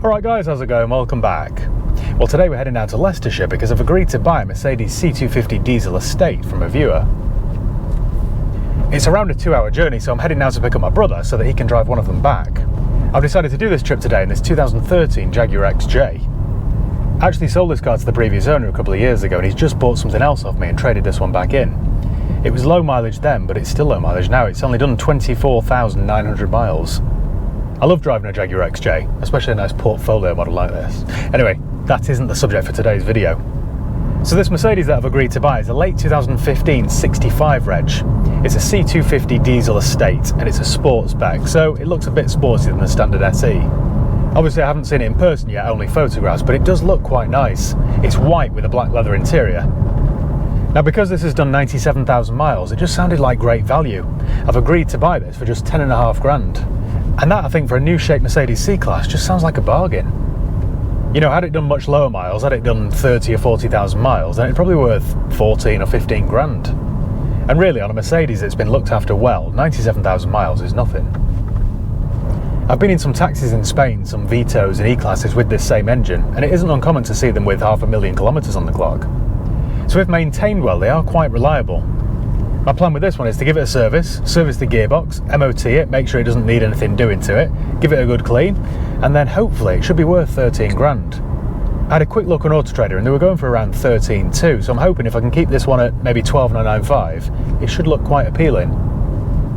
Alright guys, how's it going? Welcome back. Well, today we're heading down to Leicestershire because I've agreed to buy a Mercedes C250 diesel estate from a viewer. It's around a 2-hour journey, so I'm heading now to pick up my brother so that he can drive one of them back. I've decided to do this trip today in this 2013 Jaguar XJ. I actually sold this car to the previous owner a couple of years ago and he's just bought something else off me and traded this one back in. It was low mileage then, but it's still low mileage now. It's only done 24,900 miles. I love driving a Jaguar XJ, especially a nice portfolio model like this. Anyway, that isn't the subject for today's video. So this Mercedes that I've agreed to buy is a late 2015 65 reg. It's a C250 diesel estate and it's a sports spec, so it looks a bit sportier than the standard SE. Obviously I haven't seen it in person yet, only photographs, but it does look quite nice. It's white with a black leather interior. Now because this has done 97,000 miles, it just sounded like great value. I've agreed to buy this for just 10.5 grand. And that, I think, for a new shape Mercedes C-Class just sounds like a bargain. You know, had it done much lower miles, had it done 30 or 40,000 miles, then it's probably worth 14 or 15 grand. And really, on a Mercedes that's been looked after well, 97,000 miles is nothing. I've been in some taxis in Spain, some Vitos and E-Classes with this same engine, and it isn't uncommon to see them with 500,000 kilometres on the clock. So if maintained well, they are quite reliable. My plan with this one is to give it a service the gearbox, MOT it, make sure it doesn't need anything doing to it, give it a good clean, and then hopefully it should be worth 13 grand. I had a quick look on Auto Trader and they were going for around 13.2, so I'm hoping if I can keep this one at maybe 12,995, it should look quite appealing.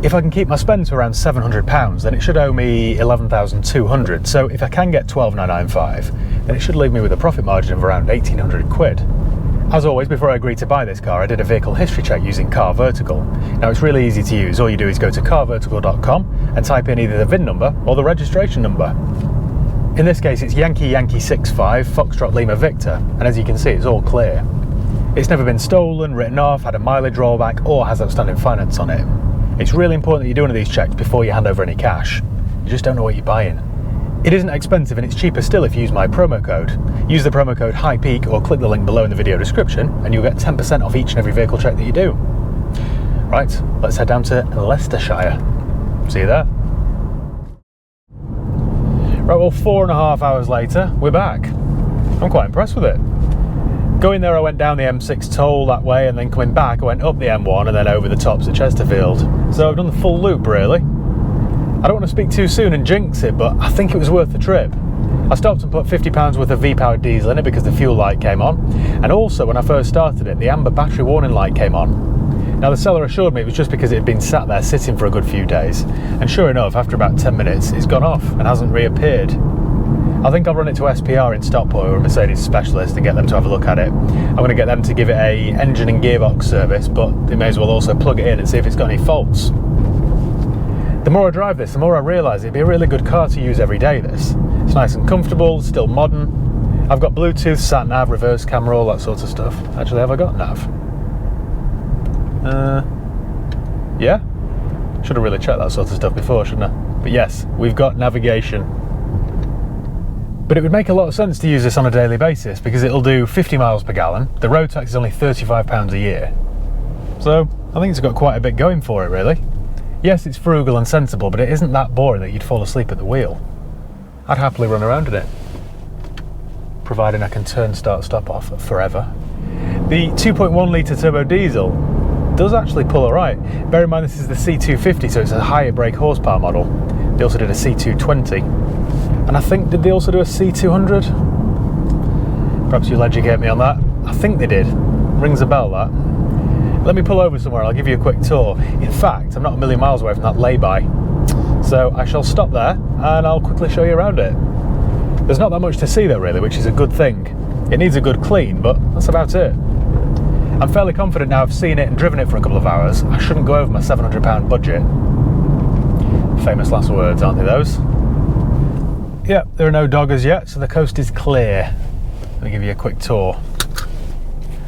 If I can keep my spend to around £700, then it should owe me 11,200, so if I can get 12,995, then it should leave me with a profit margin of around 1,800 quid. As always, before I agreed to buy this car, I did a vehicle history check using Car Vertical. Now it's really easy to use. All you do is go to carvertical.com and type in either the VIN number or the registration number. In this case, it's Yankee Yankee 65 Foxtrot Lima Victor, and as you can see, it's all clear. It's never been stolen, written off, had a mileage rollback, or has outstanding finance on it. It's really important that you do one of these checks before you hand over any cash. You just don't know what you're buying. It isn't expensive and it's cheaper still if you use my promo code. Use the promo code HIGHPEAK or click the link below in the video description and you'll get 10% off each and every vehicle check that you do. Right, let's head down to Leicestershire. See you there. Right, well, 4.5 hours later, we're back. I'm quite impressed with it. Going there, I went down the M6 toll that way, and then coming back, I went up the M1 and then over the tops at Chesterfield. So I've done the full loop, really. I don't want to speak too soon and jinx it, but I think it was worth the trip. I stopped and put £50 worth of V-powered diesel in it because the fuel light came on, and also when I first started it, the amber battery warning light came on. Now the seller assured me it was just because it had been sat there sitting for a good few days, and sure enough, after about 10 minutes, it's gone off and hasn't reappeared. I think I'll run it to SPR in Stockport or a Mercedes specialist and get them to have a look at it. I'm going to get them to give it a engine and gearbox service, but they may as well also plug it in and see if it's got any faults. The more I drive this, the more I realise it'd be a really good car to use every day, this. It's nice and comfortable, still modern. I've got Bluetooth, sat-nav, reverse camera, all that sort of stuff. Actually, have I got nav? Yeah? Should have really checked that sort of stuff before, shouldn't I? But yes, we've got navigation. But it would make a lot of sense to use this on a daily basis because it'll do 50 miles per gallon. The road tax is only £35 a year. So, I think it's got quite a bit going for it, really. Yes, it's frugal and sensible, but it isn't that boring that you'd fall asleep at the wheel. I'd happily run around in it, providing I can turn, start, stop off forever. The 2.1 litre turbo diesel does actually pull alright. Bear in mind this is the C250, so it's a higher brake horsepower model. They also did a C220, and I think, did they also do a C200? Perhaps you'll educate me on that. I think they did. Rings a bell, that. Let me pull over somewhere and I'll give you a quick tour. In fact, I'm not a million miles away from that lay-by. So I shall stop there and I'll quickly show you around it. There's not that much to see though, really, which is a good thing. It needs a good clean, but that's about it. I'm fairly confident now I've seen it and driven it for a couple of hours. I shouldn't go over my £700 budget. Famous last words, aren't they, those? Yep, there are no doggers yet, so the coast is clear. Let me give you a quick tour.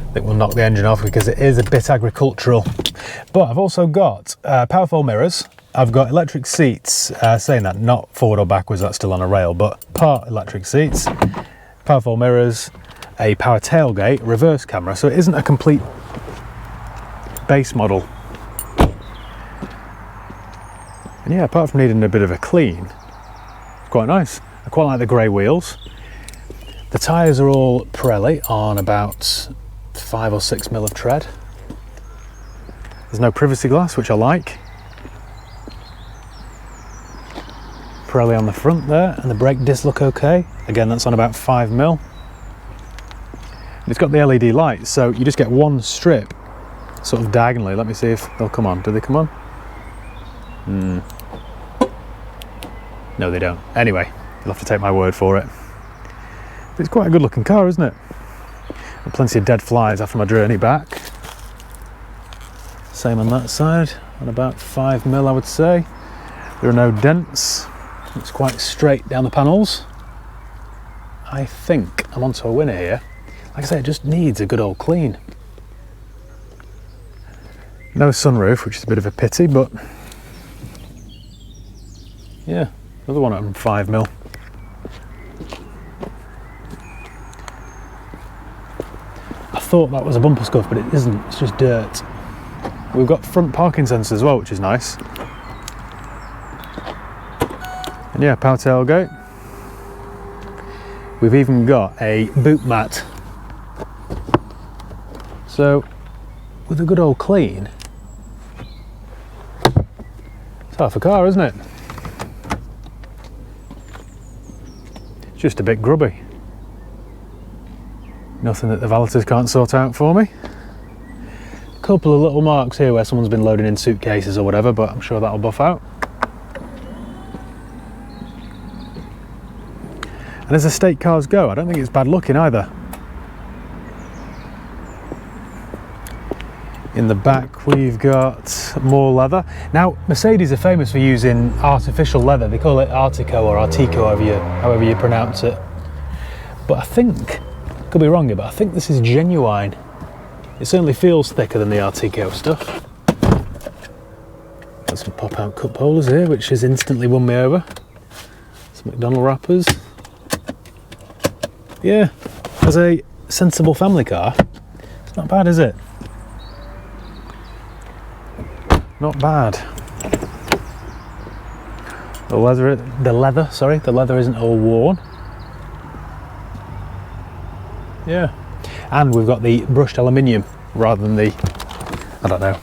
I think we'll knock the engine off because it is a bit agricultural. But I've also got power fold mirrors. I've got electric seats, saying that not forward or backwards, that's still on a rail, but part electric seats, power fold mirrors, a power tailgate, reverse camera, so it isn't a complete base model. And yeah, apart from needing a bit of a clean, it's quite nice. I quite like the grey wheels. The tyres are all Pirelli on about 5 or 6 mil of tread. There's no privacy glass, which I like. Pirelli on the front there, and the brake discs look okay. Again, that's on about 5 mil. It's got the LED lights, so you just get one strip sort of diagonally. Let me see if they'll come on. Do they come on? No, they don't. Anyway, you'll have to take my word for it. But it's quite a good looking car, isn't it? And plenty of dead flies after my journey back. Same on that side, on about 5 mil I would say. There are no dents. It's quite straight down the panels. I think I'm onto a winner here. Like I say, it just needs a good old clean. No sunroof, which is a bit of a pity, but yeah, another one at 5 mil. I thought that was a bumper scuff, but it isn't, it's just dirt. We've got front parking sensors as well, which is nice. And yeah, power tailgate. We've even got a boot mat. So, with a good old clean, it's half a car, isn't it? It's just a bit grubby. Nothing that the valeters can't sort out for me. A couple of little marks here where someone's been loading in suitcases or whatever, but I'm sure that'll buff out. And as estate cars go, I don't think it's bad looking either. In the back we've got more leather. Now Mercedes are famous for using artificial leather. They call it Artico or Artico, however you pronounce it. But I think, could be wrong here, but I think this is genuine. It certainly feels thicker than the Artico stuff. Got some pop out cup holders here, which has instantly won me over. Some McDonald wrappers. Yeah, as a sensible family car, it's not bad, is it? Not bad. The leather isn't all worn. Yeah, and we've got the brushed aluminium rather than the, I don't know,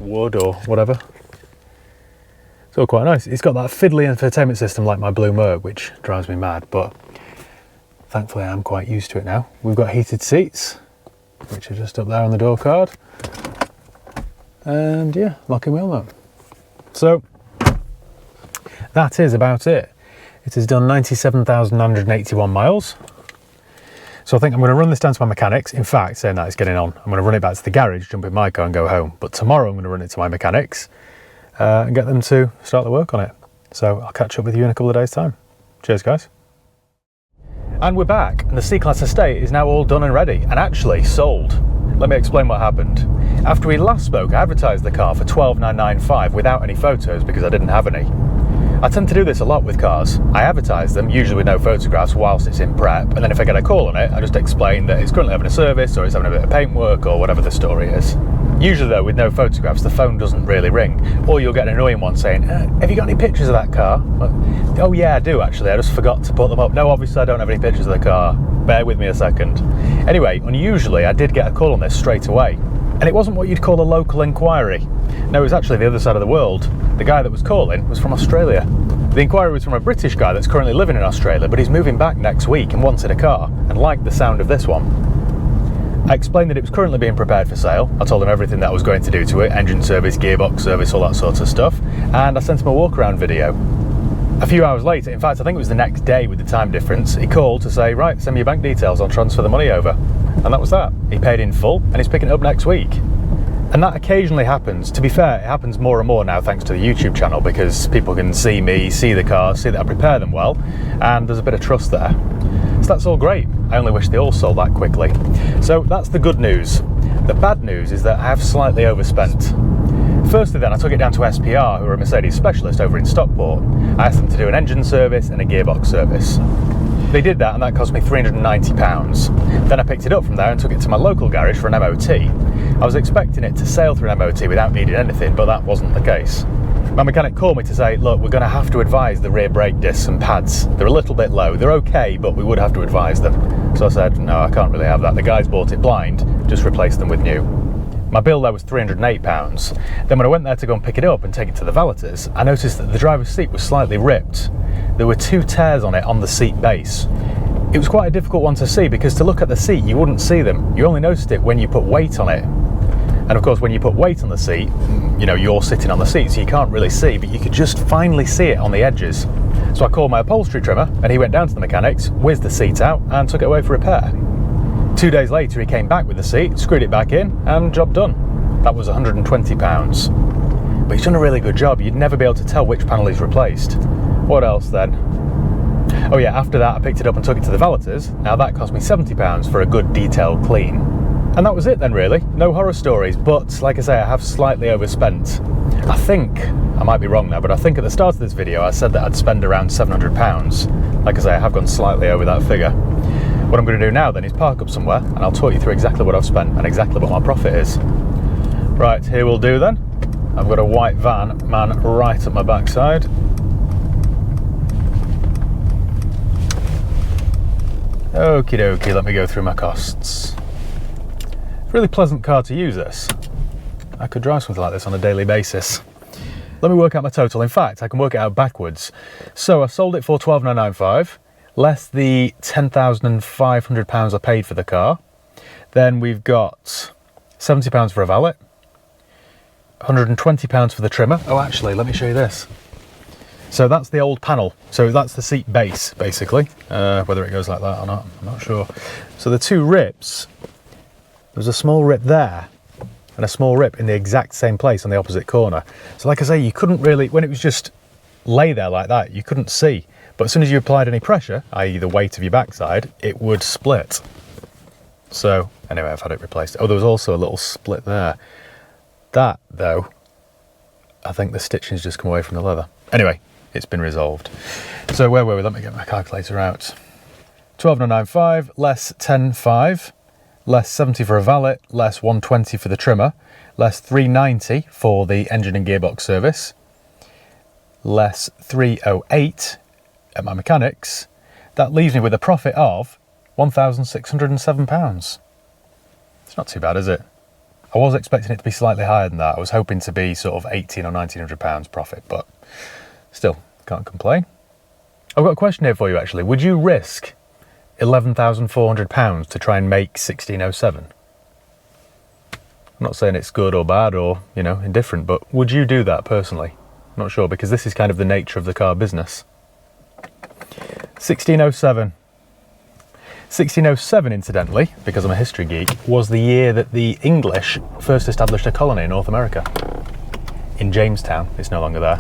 wood or whatever. It's all quite nice. It's got that fiddly infotainment system like my Blue Merc, which drives me mad, but thankfully I'm quite used to it now. We've got heated seats, which are just up there on the door card. And yeah, locking wheel nut. So that is about it. It has done 97,981 miles. So I think I'm going to run this down to my mechanics. In fact, saying that, it's getting on. I'm going to run it back to the garage, jump in my car and go home. But tomorrow I'm going to run it to my mechanics and get them to start the work on it. So I'll catch up with you in a couple of days' time. Cheers, guys. And we're back, and the C-Class estate is now all done and ready, and actually sold. Let me explain what happened. After we last spoke, I advertised the car for $12,995 without any photos because I didn't have any. I tend to do this a lot with cars. I advertise them, usually with no photographs, whilst it's in prep, and then if I get a call on it, I just explain that it's currently having a service or it's having a bit of paint work or whatever the story is. Usually though, with no photographs, the phone doesn't really ring, or you'll get an annoying one saying, have you got any pictures of that car? Oh yeah, I do actually, I just forgot to put them up. No, obviously I don't have any pictures of the car. Bear with me a second. Anyway, unusually I did get a call on this straight away. And it wasn't what you'd call a local inquiry. No, it was actually the other side of the world. The guy that was calling was from Australia. The inquiry was from a British guy that's currently living in Australia, but he's moving back next week and wanted a car, and liked the sound of this one. I explained that it was currently being prepared for sale. I told him everything that I was going to do to it, engine service, gearbox service, all that sort of stuff, and I sent him a walk around video. A few hours later, in fact I think it was the next day with the time difference, he called to say, right, send me your bank details, I'll transfer the money over. And that was that. He paid in full and he's picking it up next week. And that occasionally happens. To be fair, it happens more and more now thanks to the YouTube channel, because people can see me, see the cars, see that I prepare them well, and there's a bit of trust there. So that's all great. I only wish they all sold that quickly. So that's the good news. The bad news is that I have slightly overspent. Firstly then, I took it down to SPR, who are a Mercedes specialist over in Stockport. I asked them to do an engine service and a gearbox service. They did that and that cost me £390. Then I picked it up from there and took it to my local garage for an MOT. I was expecting it to sail through an MOT without needing anything, but that wasn't the case. My mechanic called me to say, look, we're going to have to advise the rear brake discs and pads. They're a little bit low. They're okay, but we would have to advise them. So I said, no, I can't really have that. The guys bought it blind, just replaced them with new. My bill there was £308. Then when I went there to go and pick it up and take it to the valeters, I noticed that the driver's seat was slightly ripped. There were 2 tears on it on the seat base. It was quite a difficult one to see because to look at the seat, you wouldn't see them. You only noticed it when you put weight on it. And of course, when you put weight on the seat, you know, you're sitting on the seat, so you can't really see, but you could just finally see it on the edges. So I called my upholstery trimmer and he went down to the mechanics, whizzed the seat out and took it away for repair. 2 days later, he came back with the seat, screwed it back in, and job done. That was £120. But he's done a really good job. You'd never be able to tell which panel he's replaced. What else then? Oh yeah, after that I picked it up and took it to the valeters. Now that cost me £70 for a good detailed clean. And that was it then really. No horror stories, but like I say, I have slightly overspent. I think, I might be wrong now, but I think at the start of this video I said that I'd spend around £700. Like I say, I have gone slightly over that figure. What I'm going to do now then is park up somewhere and I'll talk you through exactly what I've spent and exactly what my profit is. Right, here we'll do then. I've got a white van man right up my backside. Okie dokie, let me go through my costs. It's a really pleasant car to use, this. I could drive something like this on a daily basis. Let me work out my total. In fact, I can work it out backwards. So I sold it for £12,995, less the £10,500 I paid for the car. Then we've got £70 for a valet, £120 for the trimmer. Oh, actually, let me show you this. So that's the old panel. So that's the seat base, basically. Whether it goes like that or not, I'm not sure. So the 2 rips, there's a small rip there and a small rip in the exact same place on the opposite corner. So like I say, you couldn't really, when it was just lay there like that, you couldn't see. But as soon as you applied any pressure, i.e. the weight of your backside, it would split. So anyway, I've had it replaced. Oh, there was also a little split there. That, though, I think the stitching's just come away from the leather. Anyway, it's been resolved. So where were we? Let me get my calculator out. 12,995 less 10,500, less 70 for a valet, less 120 for the trimmer, less 390 for the engine and gearbox service, less 308 at my mechanics. That leaves me with a profit of £1,607. It's not too bad, is it? I was expecting it to be slightly higher than that. I was hoping to be sort of £1,800 or £1,900 profit, but still, can't complain. I've got a question here for you actually. Would you risk £11,400 to try and make 1607? I'm not saying it's good or bad or, you know, indifferent, but would you do that personally? I'm not sure, because this is kind of the nature of the car business. 1607. 1607, incidentally, because I'm a history geek, was the year that the English first established a colony in North America. In Jamestown. It's no longer there.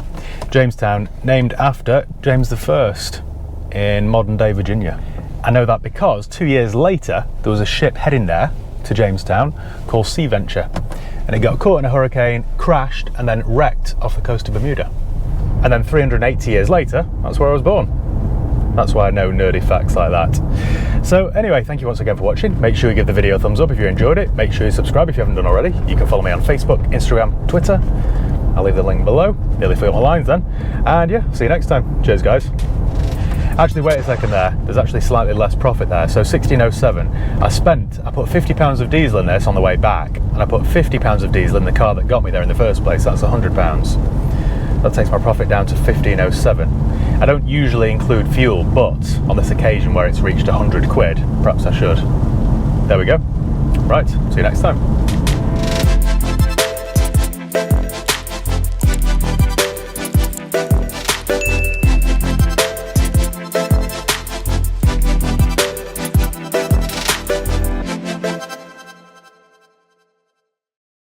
Jamestown, named after James I in modern day Virginia. I know that because 2 years later there was a ship heading there to Jamestown called Sea Venture, and it got caught in a hurricane, crashed, and then wrecked off the coast of Bermuda. And then 380 years later, that's where I was born. That's why I know nerdy facts like that. So anyway, thank you once again for watching. Make sure you give the video a thumbs up if you enjoyed it. Make sure you subscribe if you haven't done already. You can follow me on Facebook, Instagram, Twitter. I'll leave the link below. Nearly forgot my lines then. And yeah, see you next time. Cheers, guys. Actually, wait a second there. There's actually slightly less profit there. So 1607, I put £50 of diesel in this on the way back, and I put £50 of diesel in the car that got me there in the first place. That's £100. That takes my profit down to 1507. I don't usually include fuel, but on this occasion where it's reached 100 quid, perhaps I should. There we go. Right, see you next time.